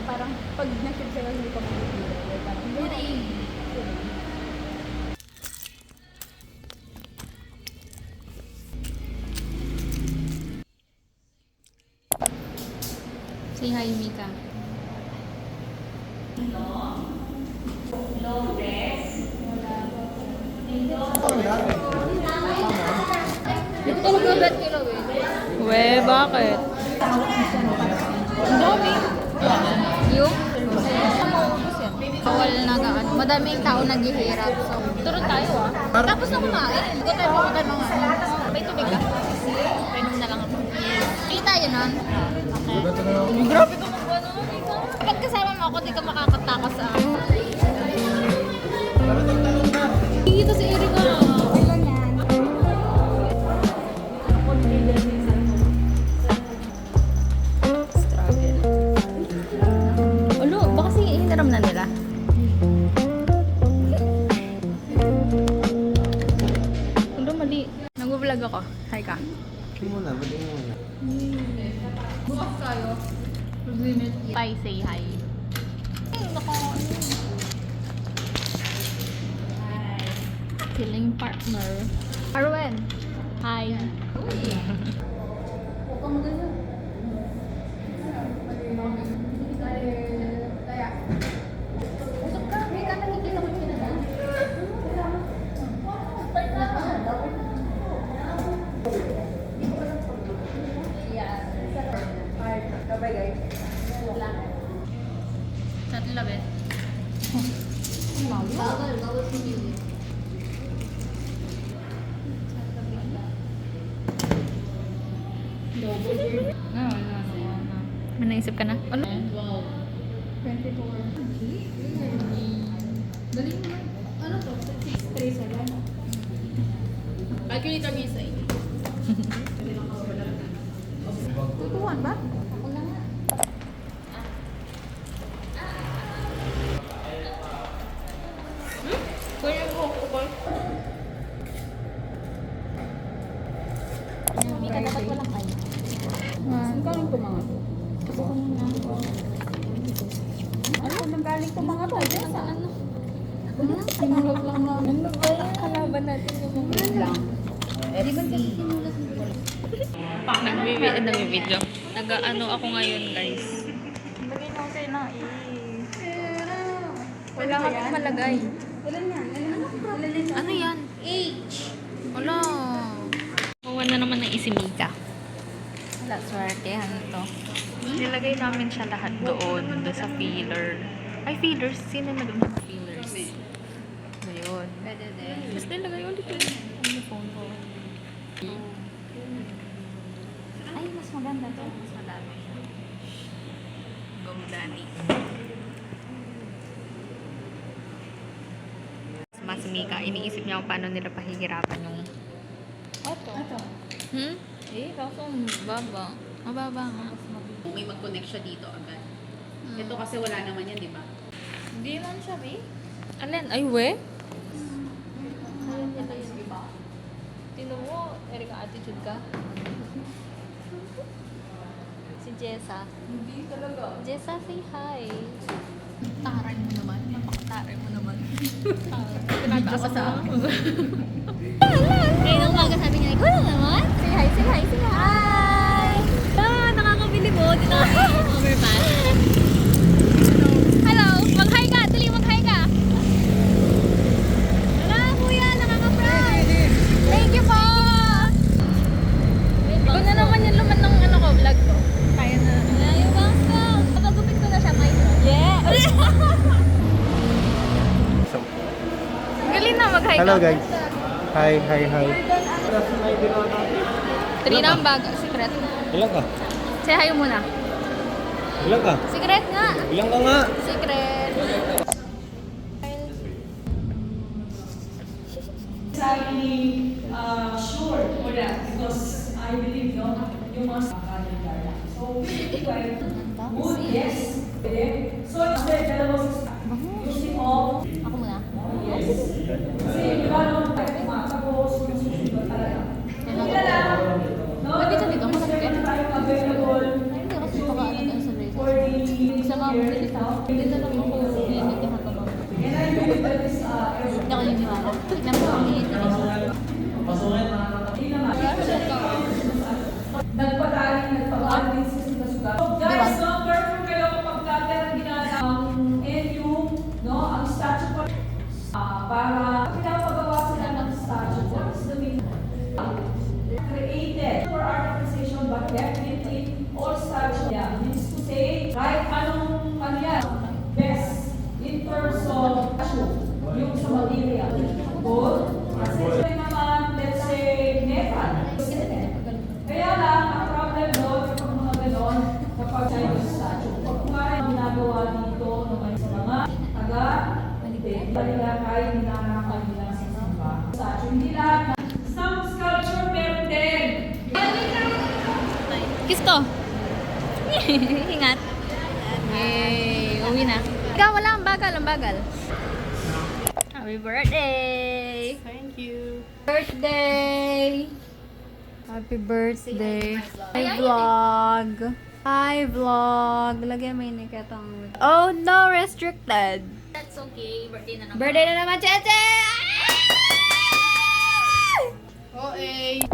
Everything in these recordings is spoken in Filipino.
parang pag nag-trip sa'yo, hindi ka mag-trip. Parang hindi. Say hi, Mika. Tulog na bet kilo eh. We, bakit? Ang dami. Yung? Bawal na gaan. Madaming tao naghihirap. So, Turun tayo ah. tapos na kumain. Hindi tayo pumunta mga May tubig ka? Painom na lang ako. Hindi tayo nun. Grabe ka magbuha naman. Pag kasama mo ako, di ka makakatakas sa akin. Dito si Erika. Kailan yan? Struggle. Ulo, baka kasi hiniram na nila. Ulo, mali. Nag-vlog ako. Hi ka. Muna, ba't muna? Bukas tayo. Bye, say hi. Ay, nako. Feeling partner. Arwen. Hi. Huwag kang ganyan. Kaya. Usap ka. May ka nakikita ko yun na. Bye guys. Sa atin labi. Bawal si Billy. May naisip ka na? Ano? Wow. 24. Dali mo na. Ano to? 637. Calculator niya sa inyo. Tutuan ba? Ako na nga. Kuya mo ako ba? Mika, dapat walang kayo. Saan galing to mga to? Ano? Saan galing to mga to? Ano? Sinulat lang na. Ano ba yung kalaban natin yung mga lang? Di ba kasi sinulat mo? Nag-video. Nag-ano ako ngayon, guys. Lagay mo kayo na Wala ka pang malagay. Ilan yan? Ilan yan? Ano yan? H. Wala. Kuha na naman ng isimika. Wala, swertehan to. Nilagay namin siya lahat doon sa filler. Ay, fillers. Sino nag ng fillers? Ayun. Pwede din. Tapos nilagay ulit yun. Ang phone ko. Ay, mas maganda to. Mas madami siya. Go, Danny. Mas Mika, iniisip niya kung paano nila pahihirapan yung... Ito. Ito. Hmm? Eh, kaso mababa. Mababa nga. May mag-connect siya dito agad. Ito kasi wala naman yan, di ba? Hindi man siya, be. Alin? Ay, we? Ayan yan tayo, di ba? Tino mo, Erika, attitude ka? Si Jessa. Hindi talaga. Jessa, say hi. Taray mo naman. Napakataray mo naman. Tinataas Video ka sa ako. Kaya nang umaga sabi niya, ikaw lang naman. Say hi, say hi, say hi! Ah, nakakabili mo. Di na overpass. Hello! Mag-hi ka! Dali, mag-hi ka! Wala, kuya. Nakaka-proud. Thank you po! Ikaw na naman yung laman ng ano ko, vlog ko. Kaya na. Wala yung bangs ko. Kapagupit ko na siya, may Yeah! Galing na, mag-hi ka. Hello guys. Hi, hi, hi. 3 na ang bag. Secret. Ilan ka? Say hi muna. Ilan ka? Secret nga! Ilan ka nga? Secret! Exactly sure for that because I believe you must so good, yes. So instead, using all Ako muna. kasi di ba no, tapos susunod talaga. Pwede ka dito, masakit. Meron tayong available Hindi kasi baka ano tayo sa for braces. the Sa mga mabili ka. Hindi na lang ako limit yung hata mga. And I believe that is Hindi ako niniwala. Tignan mo ang limit na isa. nagpagaling din si Sita Sugar. So guys, no, perfect kayo kapag dati ang ginagawa ang NU, no, ang statue po, para pinapagawa sila ng statue po is the main created for articulation but definitely all statue, yeah, means to say, kahit anong, ano yan, best in terms of statue, yung sa material. Good. Kasi naman, let's say, metal. Kaya lang, ang problem doon, kapag mga ganon, kapag Chinese statue, pag kumarin ginagawa dito, sa mga taga-palibig, talaga kahit ninanakal nila sa samba. Statue, hindi lahat na. Some sculpture meron din. Kiss ko. Ingat. Yay. Uwi na. Ikaw, wala. Ang bagal. Ang bagal. Happy birthday! Thank you. Birthday! Happy birthday! Hi, vlog! Hi, vlog! Lagyan mo yung nikatang... Oh, no! Restricted! That's okay. Birthday na naman. Birthday na naman, Cheche! Okay.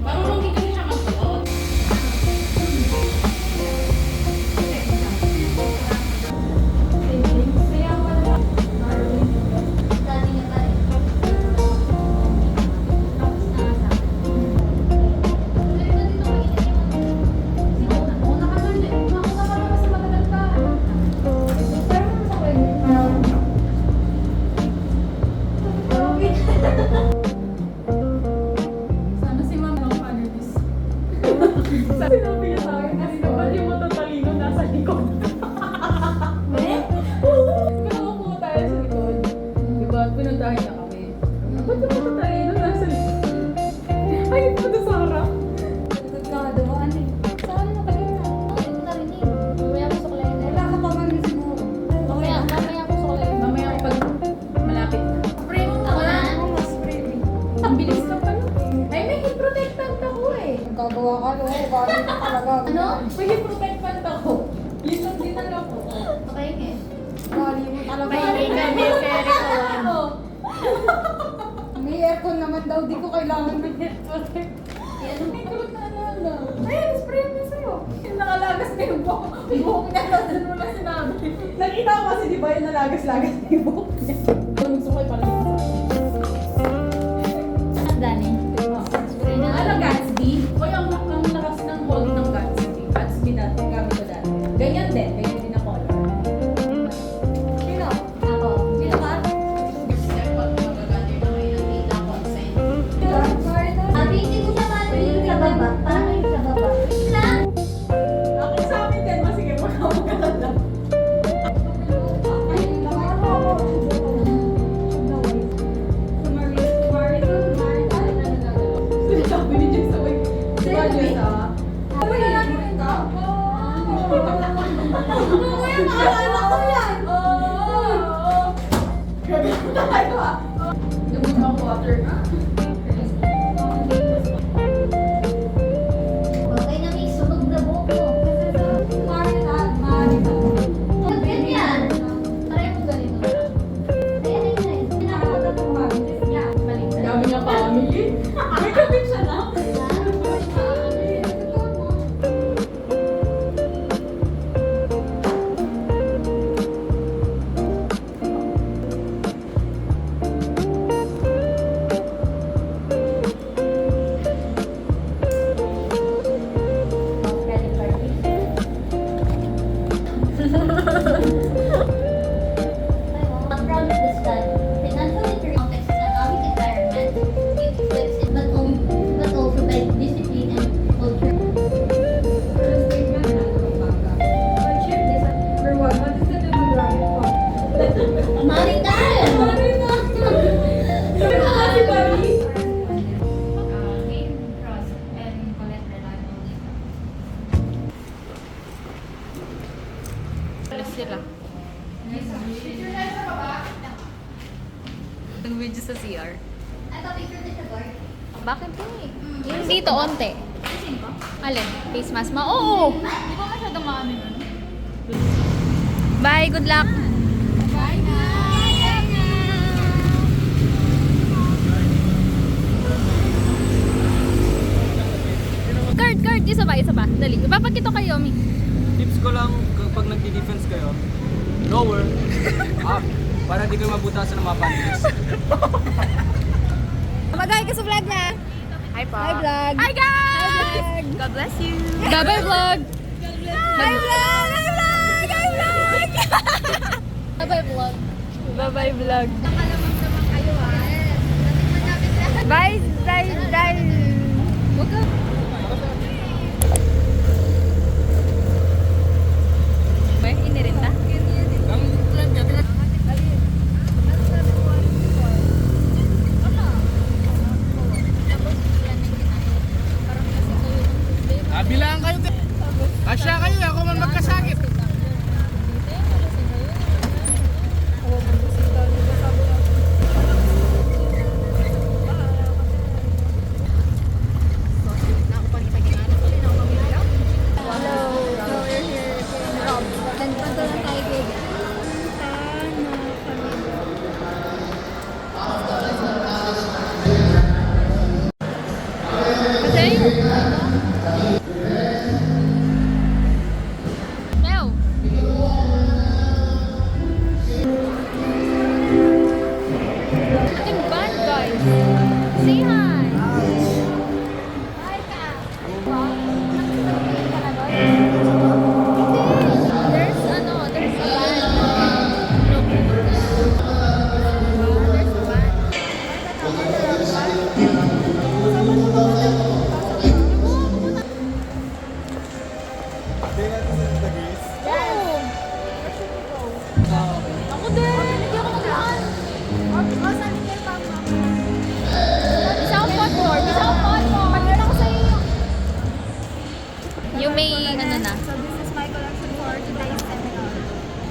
Marunong din kasi siya magsuot. Sana si Ma'am ng panelist. Sinabi niya sa akin, kasi naman yung matatalino nasa likod. Pinakakuha tayo sa likod. Diba? At pinuntahin niya kami. Ba't yung matatalino nasa likod? Ay, ito na sa harap. Likod ka nga dumaan eh. Saan mo kanina? Hindi ko narinig. Mamaya ko sa kulay na. Wala ka pa man siguro. Mamaya ko sa kulay. Mamaya pag malapit na. Spray mo ako na. Ang bilis ka pa. Ay, may heat protectant ako eh. Gagawa ka no? Gagawa ka talaga. Ano? May protectant ako. Yun ang dinala ko. Okay eh. Bali mo talaga. May necessary ko Oo. May aircon naman daw. Di ko kailangan ng aircon. Yan. May kulot na ano. Ayun, spray mo sa'yo. Yung nakalagas na yung buhok. Yung buhok niya, doon mo lang sinabi. Nakita ko kasi di ba yung nalagas-lagas na yung buhok niya. Gusto ko para dito sa akin. Dani. Spray na. Ano, Gatsby? O yung ang lakas ng hold ng Gatsby. Gatsby na, gamit ko dati. Ganyan din na color. Sino? Ako. Sino ka? Kasi pag magagamit yung mga inatita consent. Hindi ko siya paano yung sa baba. Paano yung sa baba? Lang. Okay, sa amin din. Sige, magkakagal lang. Ay, nakano ako. Sabi ni Jess sa way. Diba, Jess, ah? Ano yan? Mamaya maalala ko yan. Oo. Grabe na tayo, ah. Lumot ang water, ah. Okay na may sunog na buhok mo. Ganyan. Pareho mo ganito. Ayun. Pinakawagan mo mabilis niya. Baliktad. Dami niya family. May kapit siya na. What promise is that financial context is an economic environment. It reflects it, but Bakit eh? Yung dito, onte. Alin? Face mask mo? Oo! Di ba masyadong maano yun? Bye, good luck! Bye na! Kurt, isa ba? Dali. Ipapakita kayo, Mi. Tips ko lang kapag nagdi-defense kayo, lower, up, para di kayo mabutasan ng mga panties. Magay ka sa vlog na! Hi po. Hi vlog! Hi guys! Hi vlog! God bless you. Bye-bye vlog. Hi vlog! Hi vlog! Hi vlog! Bye-bye vlog. Bye-bye vlog! Nakalamang-lamang kayo ha. Bye! Bye! Bye! Huwag ka. Ba, inirinta? Bilang kayo. Asya kayo, ako man magkasakit. Leo. Ating band, guys. Say hi. Hi ka. There's a band. There's a band. Ako din! Hindi ako mag-run! Isa akong platform! Isa akong platform! Pag-run ako sa iyo! Yung may ano na? So this is my collection for today's seminar.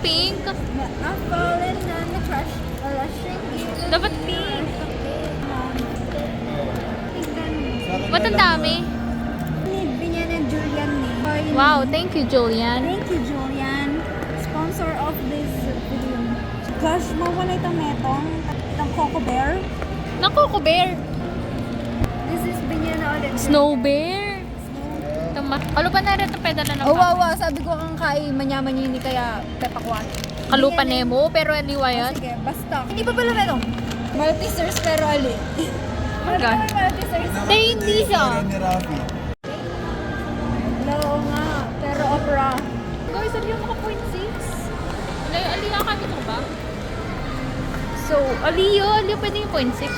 Pink! I've fallen on the crush, a rushing in. Dapat pink! Ba't ang dami? Binyan and Julian ni. Wow, thank you, Julian. Thank you, Julian. Sponsor of this video. Gosh, mawala itong metong. Itong Coco Bear. Naku, bear! This is Binyan ulit. Snow bear! Kalupan na rin ang pedala ng Wow. Sabi ko kang kai, manyaman niya hindi kaya pepakwan. Kalupan Nemo, pero aliwa yan. Sige, basta. Hindi pa pala metong. Maltesers pero ali. Hanggang. Maltesers. Hindi siya. Oo nga, pero opera. Guys, ali yung mga 0.6. Aliya kami ito ba? So, aliyo pwede yung 0.6.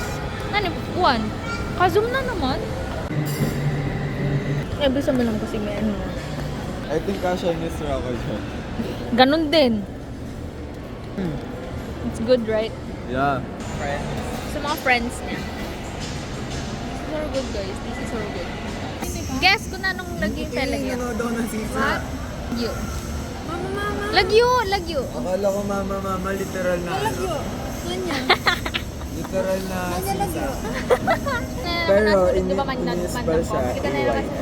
Ano, 1. Ka-zoom na naman. Bisa mo lang kasi may ano. I think kasha yung Mr. ako dyan. Ganon din. It's good, right? Yeah. Sa mga friends niya. These are good, guys. This is so good. Guess ko na nung lagyo yung talaga. daw ng sisa. What? Lagyo. Lagyo. Akala ko mama, literal na. Lagyo. Ganyan. Literal na sisa. Pero, inis pa siya. Ika na lang kasi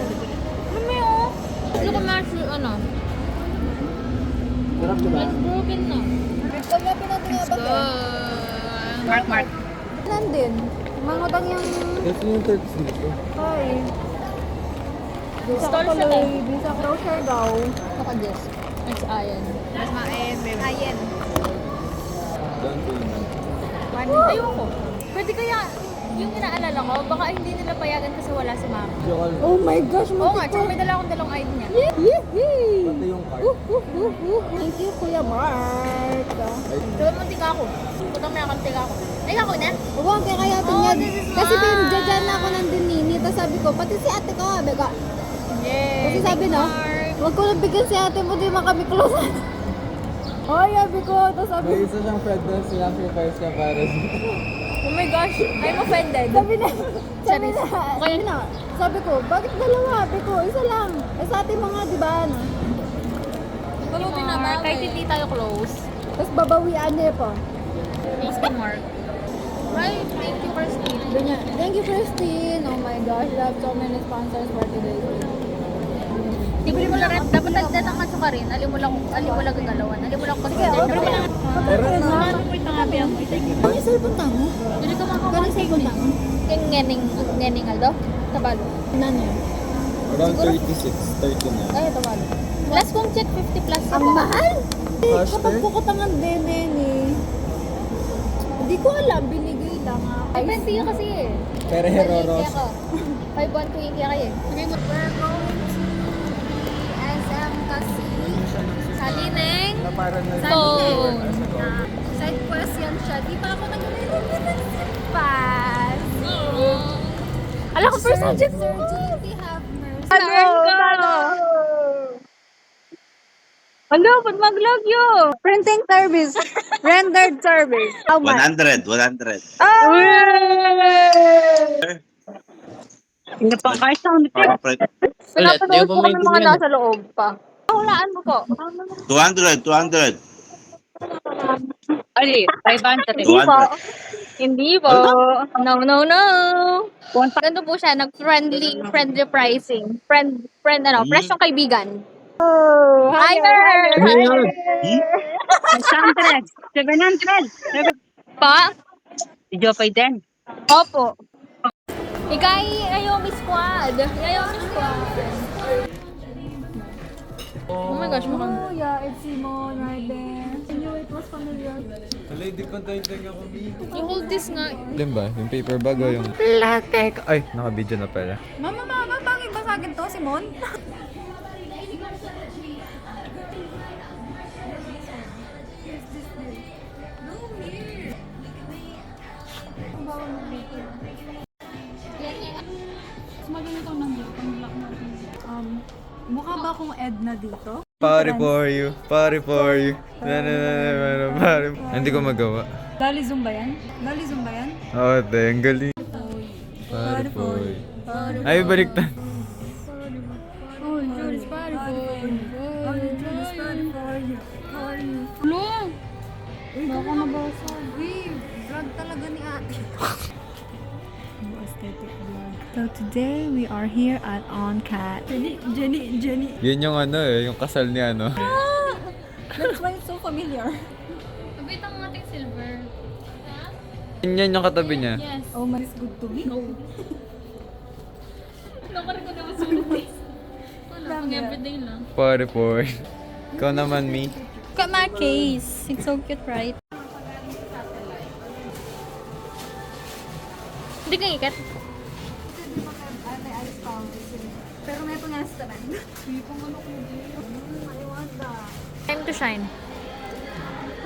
ano mo yun? Gusto ko ma-sure, ano? Sarap diba? It's broken na. Pagkapin natin nga ba? Mark. Nandun. Mangutang yung... Ito yung Turks dito. Ay. Stall siya eh. Bisa crochet daw. Saka this. It's iron. Mas ayen. Don't do it. Ayoko. Pwede kaya yung inaalala ko, baka hindi nila payagan kasi wala si mama. Oh my gosh, Oo nga, tsaka may dala akong dalawang ID niya. Pati yung card. Thank you, Kuya Mark. Diba muntik ako? Putang may akantik ako. Ay, ako na? Huwag kaya kaya Oh, yan. this is Kasi mine. dyan na ako nandun nini. Tapos sabi ko, pati si ate ko, bega. Yay! Kasi sabi no, huwag ko nang bigyan si ate mo, di makami close. Ay, sabi ko. Tapos sabi May isa siyang friend doon, sinacrifice ka para sa... Oh my gosh, I'm offended. Sabi na, Okay. sabi ko, bakit dalawa? Sabi ko, isa lang. Eh sa ating mga, di ba, ano? Mark, kahit hindi tayo close. Tapos babawian niya po. Thanks kay Mark. Ay, thank you, Christine. Thank you, Christine. Oh my gosh, we have so many sponsors for today. Tigli mo lang rin. Dapat nagdatangan ka rin. Alim mo lang gagalawan. Alim mo lang consider. Ano mo itangabi mo? Ano yung cellphone tamo? Dili ka Gano'ng makakonsin. cellphone tamo? Yung ngening aldo? Tabalo. Nano yun? Around 36, 39. Ay, tabalo. Last kong check, 50 plus Ang ako. mahal! Hashtag? Kapag kukutangan din eh. Hindi ko alam, binigay lang ah. Ay, 20 yun kasi eh. Pero Heroros. 5-1 kaya kayo. We're going to SM kasi. Salineng. Para na Phone. Side quest yan siya. Di pa ako nag-related pass. Alam ko, first subject Sir J.P. have mercy. Ano, pag mag-log yun? Printing service. Rendered service. How much? 100. Hindi pang kahit sa ulit. Pinapanood ko kami mga nasa loob pa. Hulaan mo po. 200. Ali, 500. Hindi po. 200. Hindi po. No. Ganito po siya, friendly pricing. Friend, presyong kaibigan. Oh, Higher! 600. 700. Pa? Si Jopay din. Opo. Ayaw mi squad. Oh my gosh, mukhang... Oh yeah, it's Simon right there. I knew it was familiar. Lady, kontayin ako. You hold this nga. Alin ba? Yung paper bag o yung... Latek! Ay, naka-video na pala. Mama, bakit ba sa akin to, Simon? Mukha ba akong Edna dito? Party for you. Party for you. Party. Hindi ko magawa. Lali Zumba yan? Oo, te. Ang galing. Party for you. Ay, baliktad. Oh, Lord, party for you. Ano? Baka nabasa. Vlog talaga ni ate. Aesthetic vlog. So today we are here at OnCat. Jenny. Yun yung ano eh, yung kasal ni ano. That's why it's so familiar. Wait ang ating silver. Yan yung katabi niya. Yes. Oh, man, it's good to me. Nakari ko naman sulit. Wala, pang everyday lang. Party for you. Ikaw naman, me. Look at my case. It's so cute, right? Hindi ka ikat. Pero may pangastaran. Time to shine.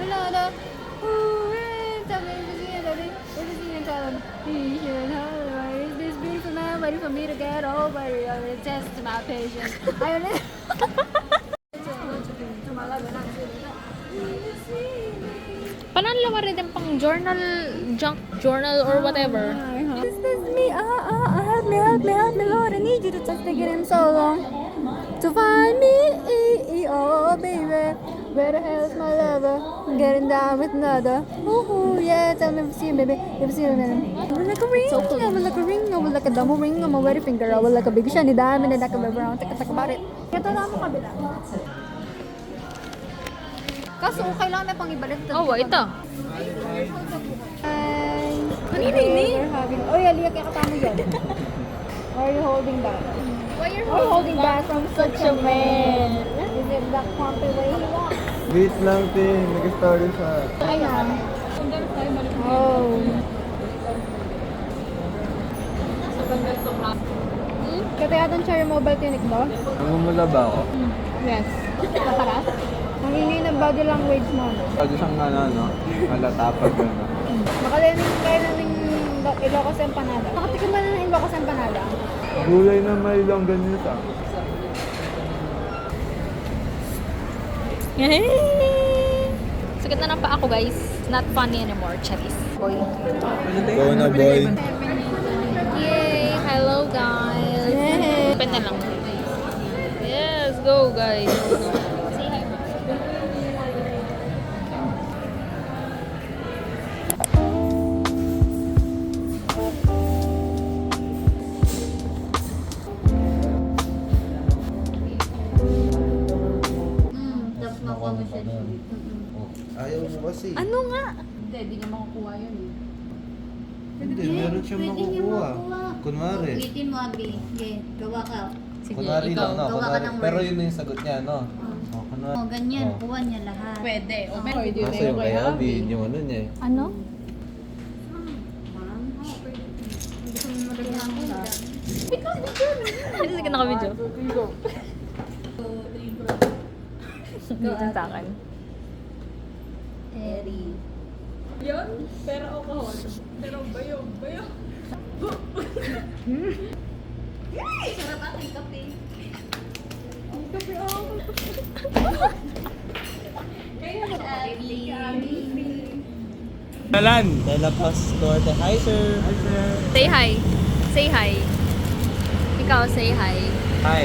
Wala na. Is this beautiful man ready for me to get over it? Test my patience. Pananlawa rin din pang junk journal or whatever. Is this me? Help me, Lord. I need you to touch the game so long. To find me, oh baby. Where the hell's my lover? I'm getting down with another. Ooh, yeah, tell me if you see me, baby. If you see me, I will like a ring. I will like a ring. I will like a double ring. I'm a wedding finger. I will like a big shiny diamond and I can move around. Take about it. Ito na mo kabila. Kaso kailangan may pang ibalik. Oh, ito. Kanina yun eh. Oh yeah, Lia, kaya katama yan. Why are you holding back? Why you're Or holding back from such a man? Is it that crumpy way he walks? Wait lang, te. Nag-story sa... Ayan. Oh. Katayatan siya yung mobile clinic mo? Namumula ba ako? Yes. Nakaras? Ang ingay ng body language mo. Pwede siyang ano, malatapag ano. Makalinig kayo ng Ilocos Empanada. Nakatikim ba na ng Ilocos Empanada? Gulay na may longganisa. Sakit na ng paa ko, guys. Not funny anymore, Charis. Boy. Go na, boy. Yay! Hello, guys. Yay! Open na lang. Yes, go, guys. Say hi. Oh, ayaw mo kasi. Ano nga? Hindi, di niya makukuha yun eh. Hindi, meron siyang makukuha. Kunwari. Ulitin mo, Abi. Okay, gawa ka. Sige, Kunwari ikaw. lang, no? gawa ka Kunwari. ng word. Pero yun na yung sagot niya, no? Oh, kunwari. O, ganyan. Oh. Kuha niya lahat. Pwede. O, Oh. pwede na Kaso yung kay Abby, yun yung ano niya eh. Ano? Sige na kami, Jo. Dito sa akin. Terry. Yun, pero alcohol. Pero bayo. Sarap ang kape. Talan! Telepass store the hi sir. Say hi. Say hi. Ikaw, say hi. Hi.